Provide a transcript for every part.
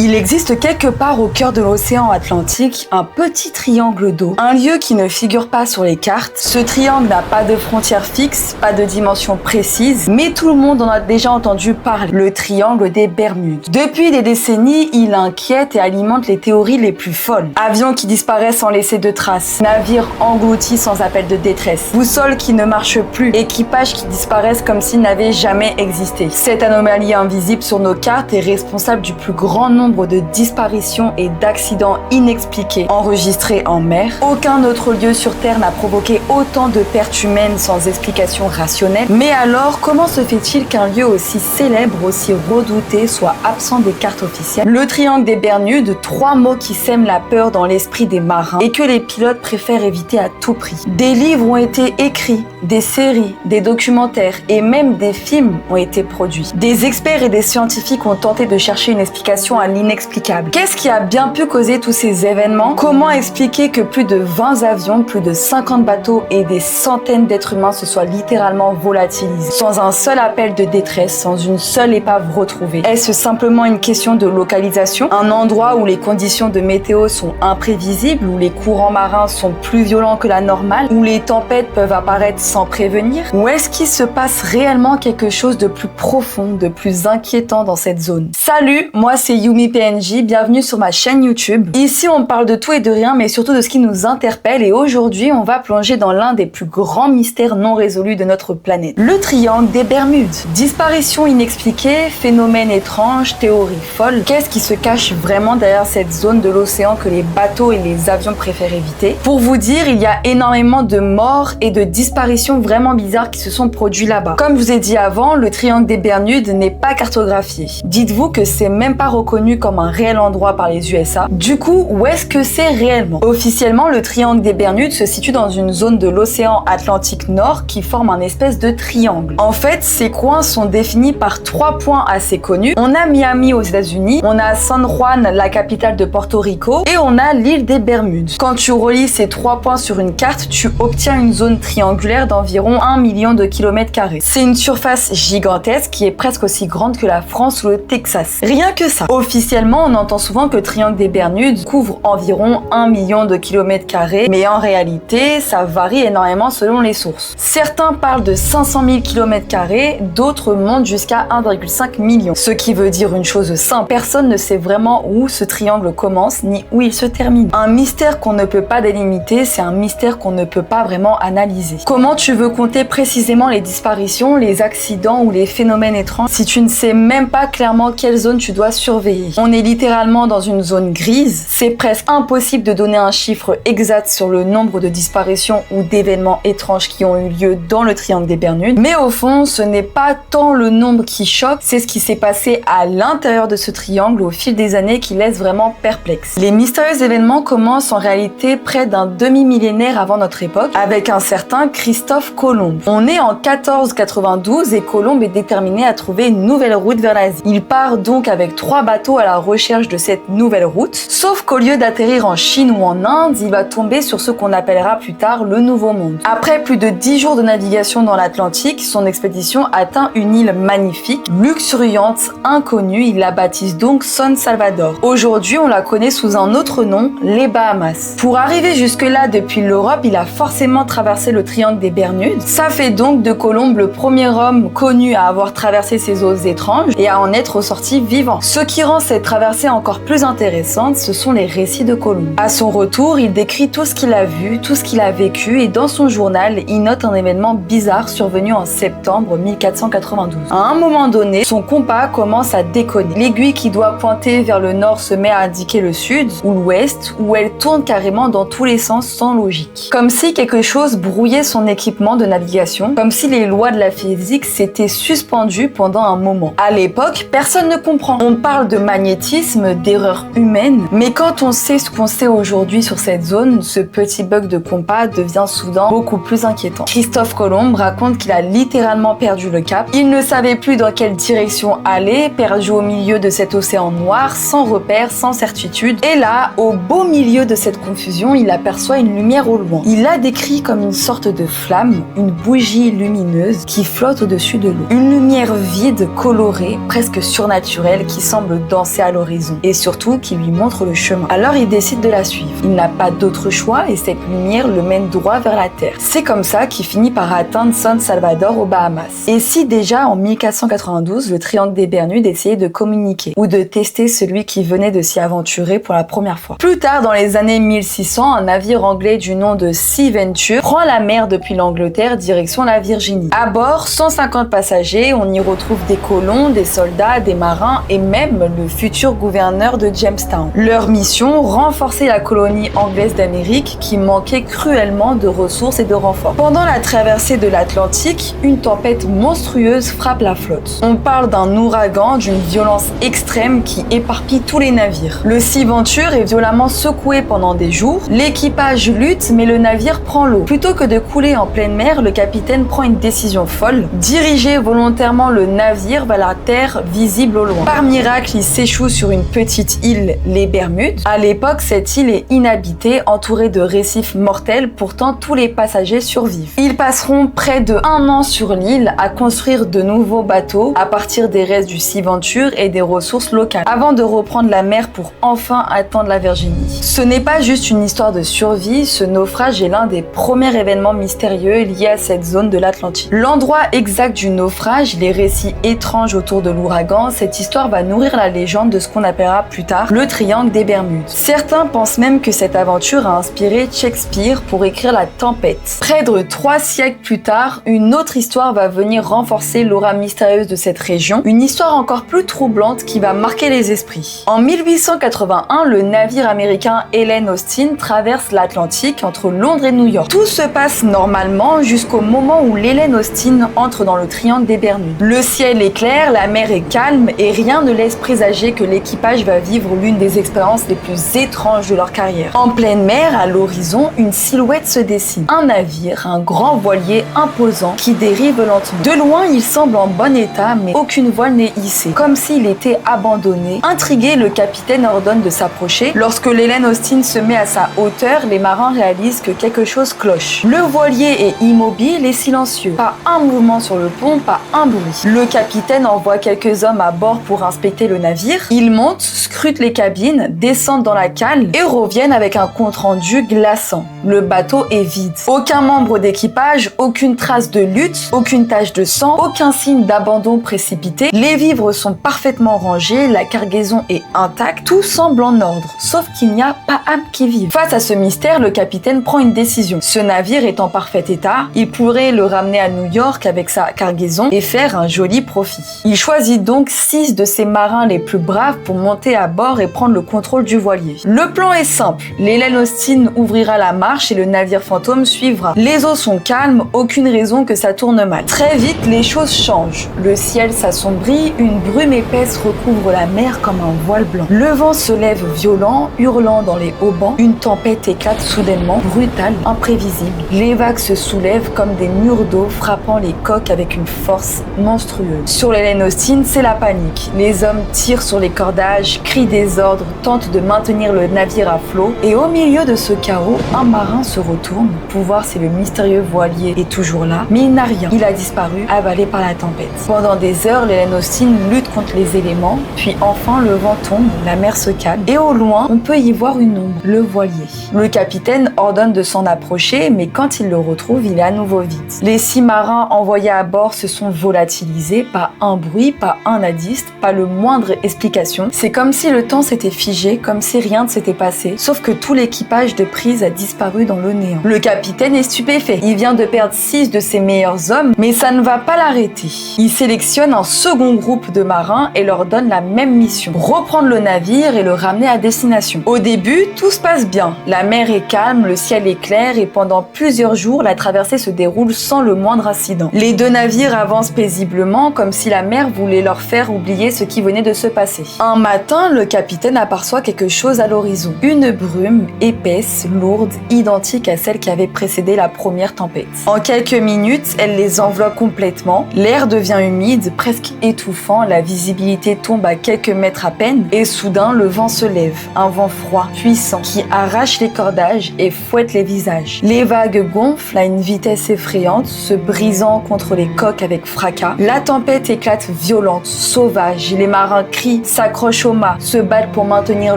Il existe quelque part au cœur de l'océan Atlantique un petit triangle d'eau, un lieu qui ne figure pas sur les cartes. Ce triangle n'a pas de frontières fixes, pas de dimension précise, mais tout le monde en a déjà entendu parler, le triangle des Bermudes. Depuis des décennies, il inquiète et alimente les théories les plus folles. Avions qui disparaissent sans laisser de traces, navires engloutis sans appel de détresse, boussoles qui ne marchent plus, équipages qui disparaissent comme s'ils n'avaient jamais existé. Cette anomalie invisible sur nos cartes est responsable du plus grand nombre de disparitions et d'accidents inexpliqués enregistrés en mer. Aucun autre lieu sur Terre n'a provoqué autant de pertes humaines sans explication rationnelle. Mais alors, comment se fait-il qu'un lieu aussi célèbre, aussi redouté, soit absent des cartes officielles? Le triangle des Bermudes, 3 mots qui sèment la peur dans l'esprit des marins et que les pilotes préfèrent éviter à tout prix. Des livres ont été écrits, des séries, des documentaires et même des films ont été produits. Des experts et des scientifiques ont tenté de chercher une explication à l'inexplicable. Qu'est-ce qui a bien pu causer tous ces événements? Comment expliquer que plus de 20 avions, plus de 50 bateaux et des centaines d'êtres humains se soient littéralement volatilisés, sans un seul appel de détresse, sans une seule épave retrouvée? Est-ce simplement une question de localisation? Un endroit où les conditions de météo sont imprévisibles, où les courants marins sont plus violents que la normale, où les tempêtes peuvent apparaître sans prévenir? Ou est-ce qu'il se passe réellement quelque chose de plus profond, de plus inquiétant dans cette zone? Salut, moi c'est Yumi PNJ, bienvenue sur ma chaîne YouTube. Ici on parle de tout et de rien, mais surtout de ce qui nous interpelle, et aujourd'hui on va plonger dans l'un des plus grands mystères non résolus de notre planète. Le triangle des Bermudes. Disparition inexpliquée, phénomène étrange, théorie folle. Qu'est-ce qui se cache vraiment derrière cette zone de l'océan que les bateaux et les avions préfèrent éviter? Pour vous dire, il y a énormément de morts et de disparitions vraiment bizarres qui se sont produits là-bas. Comme je vous ai dit avant, le triangle des Bermudes n'est pas cartographié. Dites-vous que c'est même pas reconnu comme un réel endroit par les USA. Du coup, où est-ce que c'est réellement? Officiellement, le triangle des Bermudes se situe dans une zone de l'océan Atlantique Nord qui forme un espèce de triangle. En fait, ces coins sont définis par 3 points assez connus. On a Miami aux États-Unis, on a San Juan, la capitale de Porto Rico, et on a l'île des Bermudes. Quand tu relis ces 3 points sur une carte, tu obtiens une zone triangulaire d'environ 1 million de kilomètres carrés. C'est une surface gigantesque qui est presque aussi grande que la France ou le Texas. Rien que ça. Officiellement, on entend souvent que le triangle des Bermudes couvre environ 1 million de kilomètres carrés, mais en réalité, ça varie énormément selon les sources. Certains parlent de 500 000 kilomètres carrés, d'autres montent jusqu'à 1,5 million. Ce qui veut dire une chose simple, personne ne sait vraiment où ce triangle commence, ni où il se termine. Un mystère qu'on ne peut pas délimiter, c'est un mystère qu'on ne peut pas vraiment analyser. Comment tu veux compter précisément les disparitions, les accidents ou les phénomènes étranges si tu ne sais même pas clairement quelle zone tu dois surveiller? On est littéralement dans une zone grise. C'est presque impossible de donner un chiffre exact sur le nombre de disparitions ou d'événements étranges qui ont eu lieu dans le triangle des Bermudes. Mais au fond, ce n'est pas tant le nombre qui choque, c'est ce qui s'est passé à l'intérieur de ce triangle au fil des années qui laisse vraiment perplexe. Les mystérieux événements commencent en réalité près d'un demi-millénaire avant notre époque, avec un certain Christophe Colomb. On est en 1492 et Colomb est déterminé à trouver une nouvelle route vers l'Asie. Il part donc avec 3 bateaux à la recherche de cette nouvelle route, sauf qu'au lieu d'atterrir en Chine ou en Inde, il va tomber sur ce qu'on appellera plus tard le Nouveau Monde. Après plus de 10 jours de navigation dans l'Atlantique, son expédition atteint une île magnifique, luxuriante, inconnue. Il la baptise donc San Salvador. Aujourd'hui, on la connaît sous un autre nom, les Bahamas. Pour arriver jusque-là depuis l'Europe, il a forcément traversé le triangle des Bermudes. Ça fait donc de Colomb le premier homme connu à avoir traversé ces eaux étranges et à en être ressorti vivant. Ce qui rend cette traversée encore plus intéressante, ce sont les récits de Colomb. À son retour, il décrit tout ce qu'il a vu, tout ce qu'il a vécu, et dans son journal, il note un événement bizarre survenu en septembre 1492. À un moment donné, son compas commence à déconner. L'aiguille qui doit pointer vers le nord se met à indiquer le sud ou l'ouest, où elle tourne carrément dans tous les sens sans logique. Comme si quelque chose brouillait son équipement de navigation, comme si les lois de la physique s'étaient suspendues pendant un moment. À l'époque, personne ne comprend. On parle de magnétisme, d'erreur humaine, mais quand on sait ce qu'on sait aujourd'hui sur cette zone, ce petit bug de compas devient soudain beaucoup plus inquiétant. Christophe Colomb raconte qu'il a littéralement perdu le cap. Il ne savait plus dans quelle direction aller, perdu au milieu de cet océan noir, sans repère, sans certitude. Et là, au beau milieu de cette confusion, il aperçoit une lumière au loin. Il la décrit comme une sorte de flamme, une bougie lumineuse qui flotte au-dessus de l'eau. Une lumière vide, colorée, presque surnaturelle, qui semble danser avancée à l'horizon et surtout qui lui montre le chemin. Alors il décide de la suivre. Il n'a pas d'autre choix et cette lumière le mène droit vers la Terre. C'est comme ça qu'il finit par atteindre San Salvador aux Bahamas. Et si déjà en 1492, le triangle des Bermudes essayait de communiquer ou de tester celui qui venait de s'y aventurer pour la première fois. Plus tard, dans les années 1600, un navire anglais du nom de Sea Venture prend la mer depuis l'Angleterre direction la Virginie. À bord, 150 passagers, on y retrouve des colons, des soldats, des marins et même le futur gouverneur de Jamestown. Leur mission, renforcer la colonie anglaise d'Amérique qui manquait cruellement de ressources et de renforts. Pendant la traversée de l'Atlantique, une tempête monstrueuse frappe la flotte. On parle d'un ouragan d'une violence extrême qui éparpille tous les navires. Le Sea Venture est violemment secoué pendant des jours. L'équipage lutte, mais le navire prend l'eau. Plutôt que de couler en pleine mer, le capitaine prend une décision folle, diriger volontairement le navire vers la terre visible au loin. Par miracle, il s'échoue sur une petite île, les Bermudes. À l'époque, cette île est inhabitée, entourée de récifs mortels, pourtant tous les passagers survivent. Ils passeront près de 1 an sur l'île à construire de nouveaux bateaux à partir des restes du Sea Venture et des ressources locales, avant de reprendre la mer pour enfin atteindre la Virginie. Ce n'est pas juste une histoire de survie, ce naufrage est l'un des premiers événements mystérieux liés à cette zone de l'Atlantique. L'endroit exact du naufrage, les récits étranges autour de l'ouragan, cette histoire va nourrir la légende de ce qu'on appellera plus tard le triangle des Bermudes. Certains pensent même que cette aventure a inspiré Shakespeare pour écrire La Tempête. Près de 3 siècles plus tard, une autre histoire va venir renforcer l'aura mystérieuse de cette région, une histoire encore plus troublante qui va marquer les esprits. En 1881, le navire américain Helen Austin traverse l'Atlantique entre Londres et New York. Tout se passe normalement jusqu'au moment où l'Helen Austin entre dans le triangle des Bermudes. Le ciel est clair, la mer est calme et rien ne laisse présager que l'équipage va vivre l'une des expériences les plus étranges de leur carrière. En pleine mer, à l'horizon, une silhouette se dessine. Un navire, un grand voilier imposant qui dérive lentement. De loin, il semble en bon état, mais aucune voile n'est hissée, comme s'il était abandonné. Intrigué, le capitaine ordonne de s'approcher. Lorsque l'Helen Austin se met à sa hauteur, les marins réalisent que quelque chose cloche. Le voilier est immobile et silencieux. Pas un mouvement sur le pont, pas un bruit. Le capitaine envoie quelques hommes à bord pour inspecter le navire. Ils montent, scrutent les cabines, descendent dans la cale et reviennent avec un compte-rendu glaçant. Le bateau est vide. Aucun membre d'équipage, aucune trace de lutte, aucune tache de sang, aucun signe d'abandon précipité. Les vivres sont parfaitement rangés, la cargaison est intacte, tout semble en ordre, sauf qu'il n'y a pas âme qui vive. Face à ce mystère, le capitaine prend une décision. Ce navire est en parfait état, il pourrait le ramener à New York avec sa cargaison et faire un joli profit. Il choisit donc 6 de ses marins les plus braves pour monter à bord et prendre le contrôle du voilier. Le plan est simple, l'Helen Austin ouvrira la marche et le navire fantôme suivra. Les eaux sont calmes, aucune raison que ça tourne mal. Très vite, les choses changent. Le ciel s'assombrit, une brume épaisse recouvre la mer comme un voile blanc. Le vent se lève violent, hurlant dans les haubans. Une tempête éclate soudainement, brutale, imprévisible. Les vagues se soulèvent comme des murs d'eau, frappant les coques avec une force monstrueuse. Sur l'Helen Austin, c'est la panique. Les hommes tirent sur les cordages, crient des ordres, tentent de maintenir le navire à flot. Et au milieu de ce chaos, un marin se retourne pour voir si le mystérieux voilier est toujours là. Mais il n'a rien. Il a disparu, avalé par la tempête. Pendant des heures, l'Helen Austin lutte contre les éléments. Puis enfin, le vent tombe, la mer se calme. Et au loin, on peut y voir une ombre, le voilier. Le capitaine ordonne de s'en approcher, mais quand il le retrouve, il est à nouveau vide. Les 6 marins envoyés à bord se sont volatilisés, pas un bruit, pas un indice, pas le moindre explication. C'est comme si le temps s'était figé, comme si rien ne s'était passé, sauf que tout l'équipage de prise a disparu dans le néant. Le capitaine est stupéfait. Il vient de perdre 6 de ses meilleurs hommes, mais ça ne va pas l'arrêter. Il sélectionne un second groupe de marins et leur donne la même mission. Reprendre le navire et le ramener à destination. Au début, tout se passe bien. La mer est calme, le ciel est clair et pendant plusieurs jours, la traversée se déroule sans le moindre incident. Les 2 navires avancent paisiblement comme si la mer voulait leur faire oublier ce qui venait de se passer. Un matin, le capitaine aperçoit quelque chose à l'horizon. Une brume épaisse, lourde, identique à celle qui avait précédé la première tempête. En quelques minutes, elle les enveloppe complètement. L'air devient humide, presque étouffant, la visibilité tombe à quelques mètres à peine et soudain, le vent se lève. Un vent froid, puissant, qui arrache les cordages et fouette les visages. Les vagues gonflent à une vitesse effrayante, se brisant contre les coques avec fracas. La tempête éclate violente, sauvage. Les marins crient survie, s'accrochent au mât, se battent pour maintenir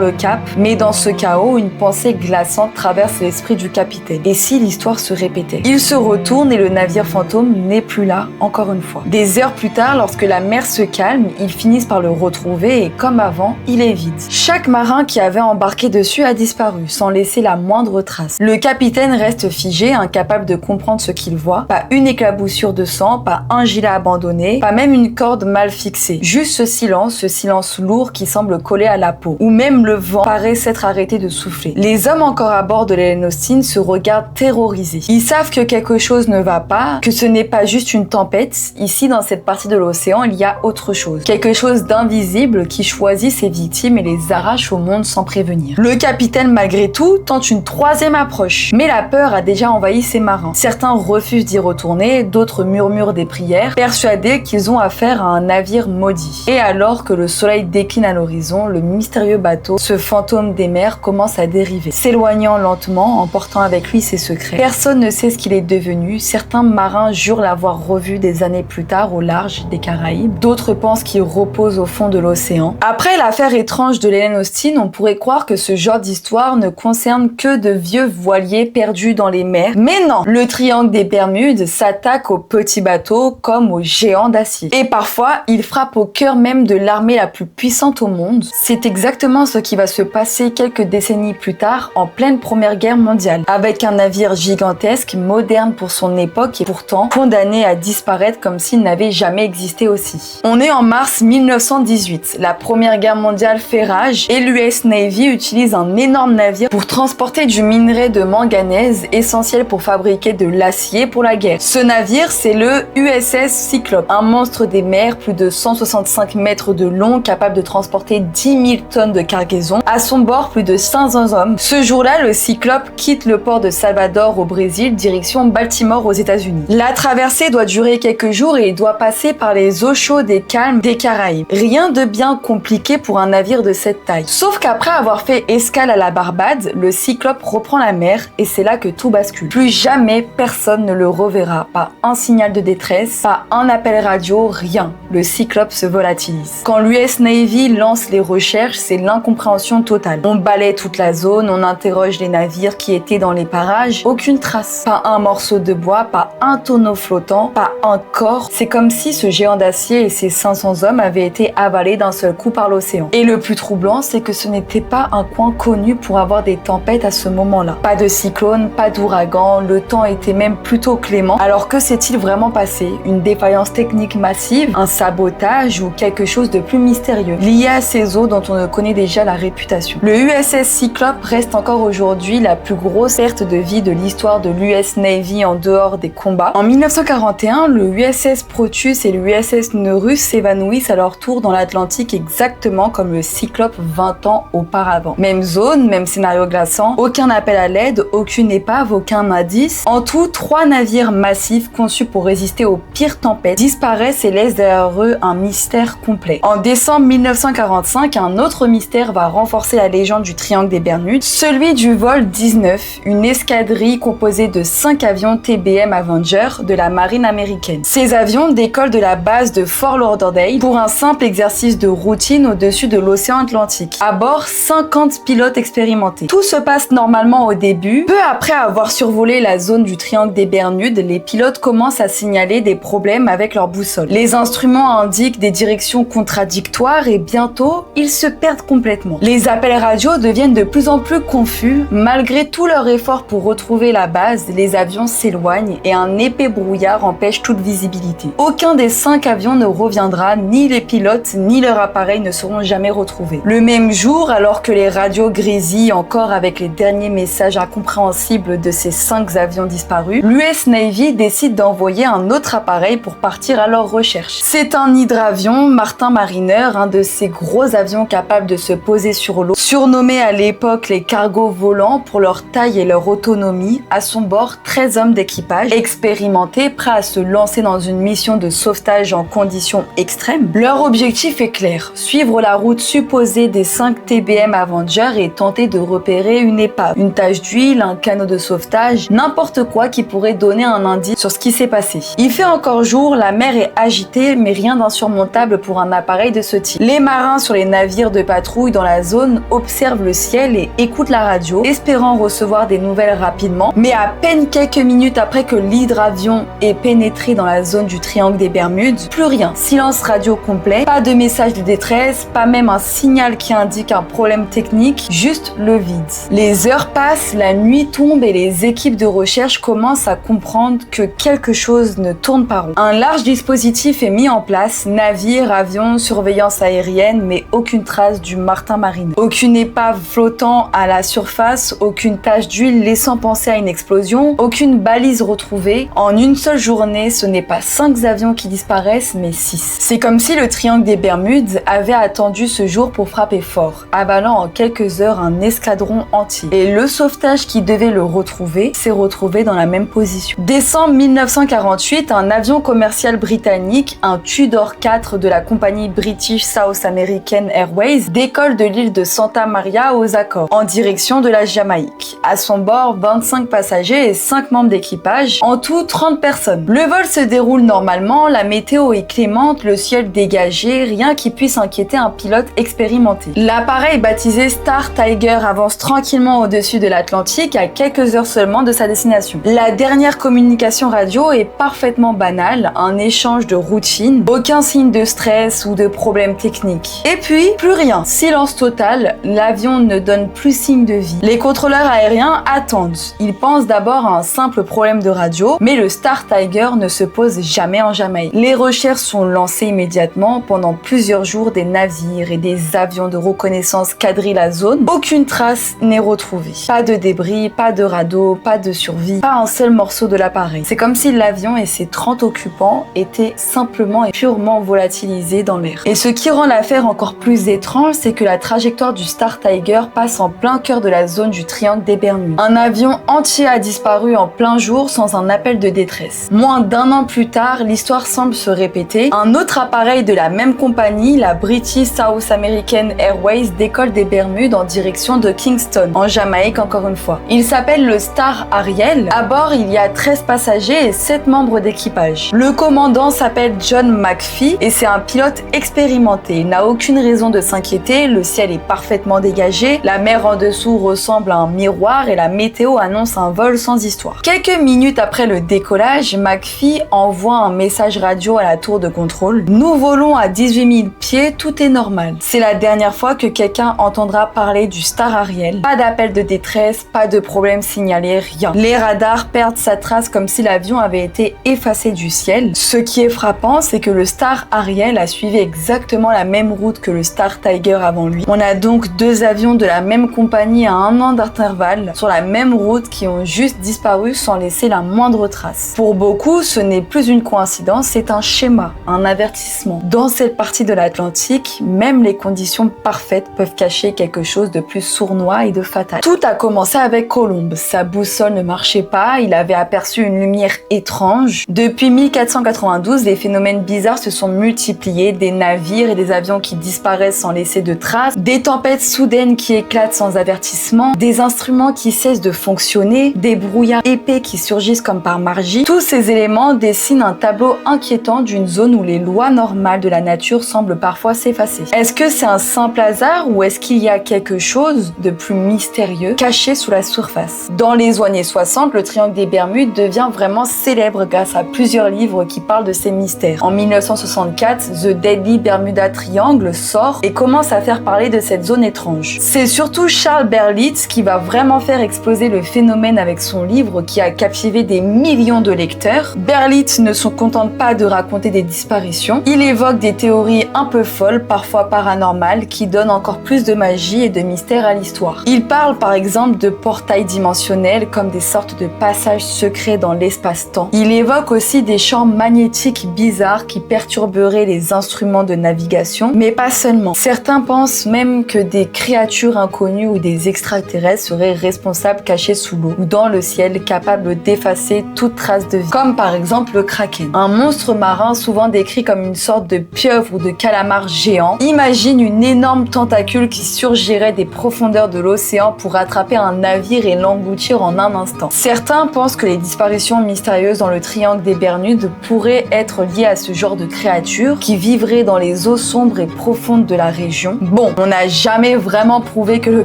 le cap, mais dans ce chaos, une pensée glaçante traverse l'esprit du capitaine. Et si l'histoire se répétait? Il se retourne et le navire fantôme n'est plus là, encore une fois. Des heures plus tard, lorsque la mer se calme, ils finissent par le retrouver et comme avant, il est vide. Chaque marin qui avait embarqué dessus a disparu, sans laisser la moindre trace. Le capitaine reste figé, incapable de comprendre ce qu'il voit. Pas une éclaboussure de sang, pas un gilet abandonné, pas même une corde mal fixée. Juste ce silence lourd qui semble coller à la peau. Ou même le vent paraît s'être arrêté de souffler. Les hommes encore à bord de l'Helen Austin se regardent terrorisés. Ils savent que quelque chose ne va pas, que ce n'est pas juste une tempête. Ici, dans cette partie de l'océan, il y a autre chose. Quelque chose d'invisible qui choisit ses victimes et les arrache au monde sans prévenir. Le capitaine, malgré tout, tente une troisième approche. Mais la peur a déjà envahi ses marins. Certains refusent d'y retourner, d'autres murmurent des prières, persuadés qu'ils ont affaire à un navire maudit. Et alors que le soleil décline à l'horizon, le mystérieux bateau, ce fantôme des mers, commence à dériver, s'éloignant lentement, emportant avec lui ses secrets. Personne ne sait ce qu'il est devenu. Certains marins jurent l'avoir revu des années plus tard au large des Caraïbes. D'autres pensent qu'il repose au fond de l'océan. Après l'affaire étrange de l'Helen Austin, on pourrait croire que ce genre d'histoire ne concerne que de vieux voiliers perdus dans les mers. Mais non, le triangle des Bermudes s'attaque aux petits bateaux comme aux géants d'acier. Et parfois, il frappe au cœur même de l'armée la plus puissante au monde. C'est exactement ce qui va se passer quelques décennies plus tard, en pleine Première Guerre mondiale, avec un navire gigantesque, moderne pour son époque et pourtant condamné à disparaître comme s'il n'avait jamais existé aussi. On est en mars 1918. La Première Guerre mondiale fait rage et l'US Navy utilise un énorme navire pour transporter du minerai de manganèse essentiel pour fabriquer de l'acier pour la guerre. Ce navire, c'est le USS Cyclope, un monstre des mers, plus de 165 mètres de long, capable de transporter 10 000 tonnes de cargaison. À son bord, plus de 500 hommes. Ce jour-là, le Cyclope quitte le port de Salvador au Brésil, direction Baltimore aux États-Unis. La traversée doit durer quelques jours et il doit passer par les eaux chaudes et calmes des Caraïbes. Rien de bien compliqué pour un navire de cette taille. Sauf qu'après avoir fait escale à la Barbade, le Cyclope reprend la mer et c'est là que tout bascule. Plus jamais personne ne le reverra. Pas un signal de détresse, pas un appel radio, rien. Le Cyclope se volatilise. Quand l'US Navy lance les recherches, c'est l'incompréhension totale. On balaie toute la zone, on interroge les navires qui étaient dans les parages. Aucune trace. Pas un morceau de bois, pas un tonneau flottant, pas un corps. C'est comme si ce géant d'acier et ses 500 hommes avaient été avalés d'un seul coup par l'océan. Et le plus troublant, c'est que ce n'était pas un coin connu pour avoir des tempêtes à ce moment-là. Pas de cyclone, pas d'ouragan, le temps était même plutôt clément. Alors que s'est-il vraiment passé? Une défaillance technique massive, un sabotage ou quelque chose de plus mystérieux, lié à ces eaux dont on ne connaît déjà la réputation. Le USS Cyclope reste encore aujourd'hui la plus grosse perte de vie de l'histoire de l'US Navy en dehors des combats. En 1941, le USS Proteus et le USS Nereus s'évanouissent à leur tour dans l'Atlantique exactement comme le Cyclope 20 ans auparavant. Même zone, même scénario glaçant, aucun appel à l'aide, aucune épave, aucun indice. En tout, 3 navires massifs conçus pour résister aux pires tempêtes disparaissent et laissent derrière eux un mystère complet. En décembre 1945, un autre mystère va renforcer la légende du triangle des Bermudes, celui du vol 19, une escadrille composée de 5 avions TBM Avenger de la marine américaine. Ces avions décollent de la base de Fort Lauderdale pour un simple exercice de routine au-dessus de l'océan Atlantique. À bord, 50 pilotes expérimentés. Tout se passe normalement au début. Peu après avoir survolé la zone du triangle des Bermudes, les pilotes commencent à signaler des problèmes avec leur boussole. Les instruments indiquent des directions contradictoires et bientôt, ils se perdent complètement. Les appels radio deviennent de plus en plus confus. Malgré tout leur effort pour retrouver la base, les avions s'éloignent et un épais brouillard empêche toute visibilité. Aucun des 5 avions ne reviendra, ni les pilotes ni leur appareil ne seront jamais retrouvés. Le même jour, alors que les radios grésillent encore avec les derniers messages incompréhensibles de ces 5 avions disparus, l'US Navy décide d'envoyer un autre appareil pour partir à leur recherche. C'est un hydravion Martin Mariner, un de ces gros avions capables de se poser sur l'eau, surnommés à l'époque les cargos volants pour leur taille et leur autonomie. À son bord, 13 hommes d'équipage expérimentés, prêts à se lancer dans une mission de sauvetage en conditions extrêmes. Leur objectif est clair, suivre la route supposée des 5 TBM Avenger et tenter de repérer une épave, une tache d'huile, un canot de sauvetage, n'importe quoi qui pourrait donner un indice sur ce qui s'est passé. Il fait encore jour, la mer est agitée, mais rien d'insurmontable pour un appareil de ce type. inutile. Les marins sur les navires de patrouille dans la zone observent le ciel et écoutent la radio, espérant recevoir des nouvelles rapidement. Mais à peine quelques minutes après que l'hydravion ait pénétré dans la zone du triangle des Bermudes, plus rien. Silence radio complet, pas de message de détresse, pas même un signal qui indique un problème technique, juste le vide. Les heures passent, la nuit tombe et les équipes de recherche commencent à comprendre que quelque chose ne tourne pas rond. Un large dispositif est mis en place, navires, avions, surveillance aérienne, mais aucune trace du Martin Mariner. Aucune épave flottant à la surface, aucune tache d'huile laissant penser à une explosion, aucune balise retrouvée. En une seule journée, ce n'est pas 5 avions qui disparaissent, mais 6. C'est comme si le triangle des Bermudes avait attendu ce jour pour frapper fort, avalant en quelques heures un escadron entier. Et le sauvetage qui devait le retrouver s'est retrouvé dans la même position. Décembre 1948, un avion commercial britannique, un Tudor 4 de la compagnie British South American Airways, décolle de l'île de Santa Maria aux Açores, en direction de la Jamaïque. À son bord, 25 passagers et 5 membres d'équipage, en tout 30 personnes. Le vol se déroule normalement, la météo est clémente, le ciel dégagé, rien qui puisse inquiéter un pilote expérimenté. L'appareil baptisé Star Tiger avance tranquillement au-dessus de l'Atlantique à quelques heures seulement de sa destination. La dernière communication radio est parfaitement banale, un échange de routine, aucun signe de stress ou de problème technique. Et puis, plus rien, silence total, l'avion ne donne plus signe de vie. Les contrôleurs aériens attendent. Ils pensent d'abord à un simple problème de radio, mais le Star Tiger ne se pose jamais en Jamaïque. Les recherches sont lancées immédiatement. Pendant plusieurs jours, des navires et des avions de reconnaissance quadrillent la zone. Aucune trace n'est retrouvée. Pas de débris, pas de radeau, pas de survie, pas un seul morceau de l'appareil. C'est comme si l'avion et ses 30 occupants étaient simplement et purement volatilisés dans l'air. Et ce qui rend l'affaire encore plus étrange, c'est que la trajectoire du Star Tiger passe en plein cœur de la zone du triangle des Bermudes. Un avion entier a disparu en plein jour sans un appel de détresse. Moins d'1 an plus tard, l'histoire semble se répéter. Un autre appareil de la même compagnie, la British South American Airways, décolle des Bermudes en direction de Kingston, en Jamaïque encore une fois. Il s'appelle le Star Ariel. À bord, il y a 13 passagers et 7 membres d'équipage. Le commandant s'appelle John McPhee et c'est un pilote expérimenté. Il n'a aucune raison de s'inquiéter, le ciel est parfaitement dégagé, la mer en dessous ressemble à un miroir et la météo annonce un vol sans histoire. Quelques minutes après le décollage, McPhee envoie un message radio à la tour de contrôle. Nous volons à 18 000 pieds, tout est normal. C'est la dernière fois que quelqu'un entendra parler du Star Ariel. Pas d'appel de détresse, pas de problème signalé, rien. Les radars perdent sa trace comme si l'avion avait été effacé du ciel. Ce qui est frappant, c'est que le Star Ariel a suivi exactement la même route que le Star Tiger avant lui. On a donc 2 avions de la même compagnie à 1 an d'intervalle sur la même route qui ont juste disparu sans laisser la moindre trace. Pour beaucoup, ce n'est plus une coïncidence, c'est un schéma, un avertissement. Dans cette partie de l'Atlantique, même les conditions parfaites peuvent cacher quelque chose de plus sournois et de fatal. Tout a commencé avec Colomb. Sa boussole ne marchait pas, il avait aperçu une lumière étrange. Depuis 1492, les phénomènes bizarres se sont multipliés, des navires et des avions qui disparaissent sans laisser de traces, des tempêtes soudaines qui éclatent sans avertissement, des instruments qui cessent de fonctionner, des brouillards épais qui surgissent comme par magie. Tous ces éléments dessinent un tableau inquiétant d'une zone où les lois normales de la nature semblent parfois s'effacer. Est-ce que c'est un simple hasard ou est-ce qu'il y a quelque chose de plus mystérieux caché sous la surface? Dans les années 60, le triangle des Bermudes devient vraiment célèbre grâce à plusieurs livres qui parlent de ces mystères. En 1964, The Deadly Bermuda Triangle sort et commence à faire parler de cette zone étrange. C'est surtout Charles Berlitz qui va vraiment faire exploser le phénomène avec son livre qui a captivé des millions de lecteurs. Berlitz ne se contente pas de raconter des disparitions, il évoque des théories un peu folles, parfois paranormales, qui donnent encore plus de magie et de mystère à l'histoire. Il parle par exemple de portails dimensionnels comme des sortes de passages secrets dans l'espace-temps. Il évoque aussi des champs magnétiques bizarres qui perturberaient les instruments de navigation, mais pas seulement. Certains pensent même que des créatures inconnues ou des extraterrestres seraient responsables cachés sous l'eau ou dans le ciel, capables d'effacer toute trace de vie, comme par exemple le kraken. Un monstre marin souvent décrit comme une sorte de pieuvre ou de calamar géant. Imagine une énorme tentacule qui surgirait des profondeurs de l'océan pour attraper un navire et l'engloutir en un instant. Certains pensent que les disparitions mystérieuses dans le triangle des Bermudes pourraient être liées à ce genre de créatures qui vivraient dans les eaux eaux sombres et profondes de la région. Bon, on n'a jamais vraiment prouvé que le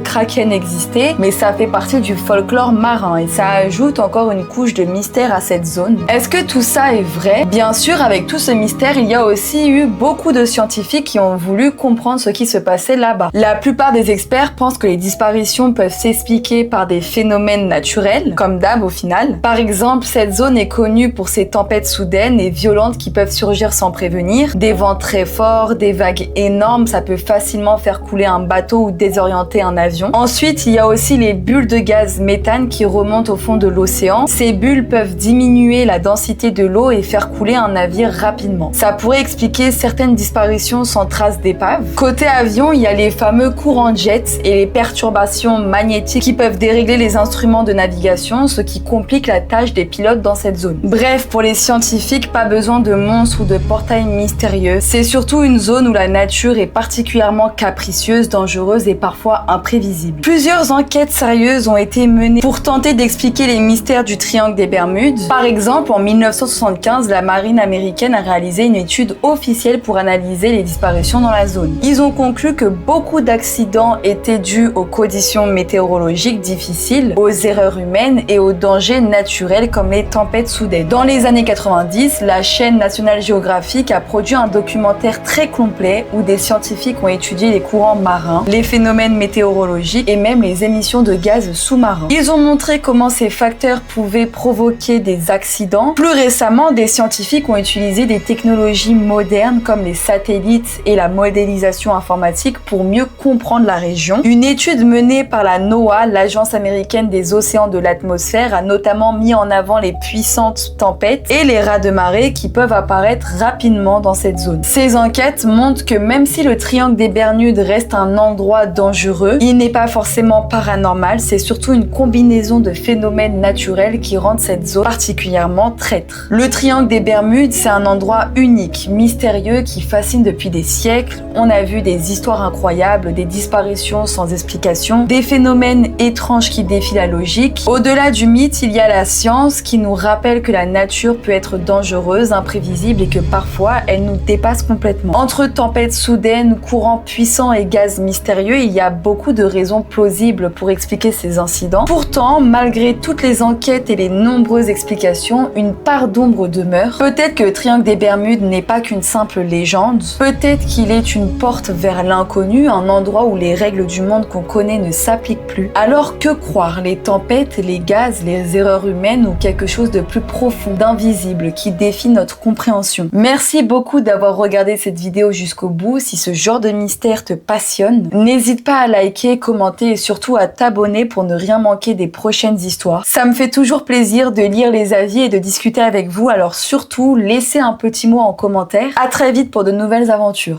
Kraken existait, mais ça fait partie du folklore marin et ça ajoute encore une couche de mystère à cette zone. Est-ce que tout ça est vrai? Bien sûr, avec tout ce mystère, il y a aussi eu beaucoup de scientifiques qui ont voulu comprendre ce qui se passait là-bas. La plupart des experts pensent que les disparitions peuvent s'expliquer par des phénomènes naturels, comme d'hab au final. Par exemple, cette zone est connue pour ses tempêtes soudaines et violentes qui peuvent surgir sans prévenir. Des vents très forts, des vagues énormes, ça peut facilement faire couler un bateau ou désorienter un avion. Ensuite, il y a aussi les bulles de gaz méthane qui remontent au fond de l'océan. Ces bulles peuvent diminuer la densité de l'eau et faire couler un navire rapidement. Ça pourrait expliquer certaines disparitions sans trace d'épave. Côté avion, il y a les fameux courants jet et les perturbations magnétiques qui peuvent dérégler les instruments de navigation, ce qui complique la tâche des pilotes dans cette zone. Bref, pour les scientifiques, pas besoin de monstres ou de portails mystérieux. C'est surtout une zone où la nature est particulièrement capricieuse, dangereuse et parfois imprévisible. Plusieurs enquêtes sérieuses ont été menées pour tenter d'expliquer les mystères du triangle des Bermudes. Par exemple, en 1975, la marine américaine a réalisé une étude officielle pour analyser les disparitions dans la zone. Ils ont conclu que beaucoup d'accidents étaient dus aux conditions météorologiques difficiles, aux erreurs humaines et aux dangers naturels comme les tempêtes soudaines. Dans les années 90, la chaîne National Geographic a produit un documentaire très complet où des scientifiques ont étudié les courants marins, les phénomènes météorologiques et même les émissions de gaz sous-marins. Ils ont montré comment ces facteurs pouvaient provoquer des accidents. Plus récemment, des scientifiques ont utilisé des technologies modernes comme les satellites et la modélisation informatique pour mieux comprendre la région. Une étude menée par la NOAA, l'Agence américaine des océans de l'atmosphère, a notamment mis en avant les puissantes tempêtes et les raz de marée qui peuvent apparaître rapidement dans cette zone. Ces enquêtes montrent que même si le triangle des Bermudes reste un endroit dangereux, il n'est pas forcément paranormal, c'est surtout une combinaison de phénomènes naturels qui rendent cette zone particulièrement traître. Le triangle des Bermudes, c'est un endroit unique, mystérieux, qui fascine depuis des siècles. On a vu des histoires incroyables, des disparitions sans explication, des phénomènes étranges qui défient la logique. Au-delà du mythe, il y a la science qui nous rappelle que la nature peut être dangereuse, imprévisible et que parfois elle nous dépasse complètement. Entre tempêtes soudaines, courants puissants et gaz mystérieux, il y a beaucoup de raisons plausibles pour expliquer ces incidents. Pourtant, malgré toutes les enquêtes et les nombreuses explications, une part d'ombre demeure. Peut-être que le triangle des Bermudes n'est pas qu'une simple légende. Peut-être qu'il est une porte vers l'inconnu, un endroit où les règles du monde qu'on connaît ne s'appliquent plus. Alors que croire? Les tempêtes, les gaz, les erreurs humaines ou quelque chose de plus profond, d'invisible, qui défie notre compréhension? Merci beaucoup d'avoir regardé cette vidéo jusqu'au bout. Si ce genre de mystère te passionne, n'hésite pas à liker, commenter et surtout à t'abonner pour ne rien manquer des prochaines histoires. Ça me fait toujours plaisir de lire les avis et de discuter avec vous, alors surtout laissez un petit mot en commentaire. À très vite pour de nouvelles aventures.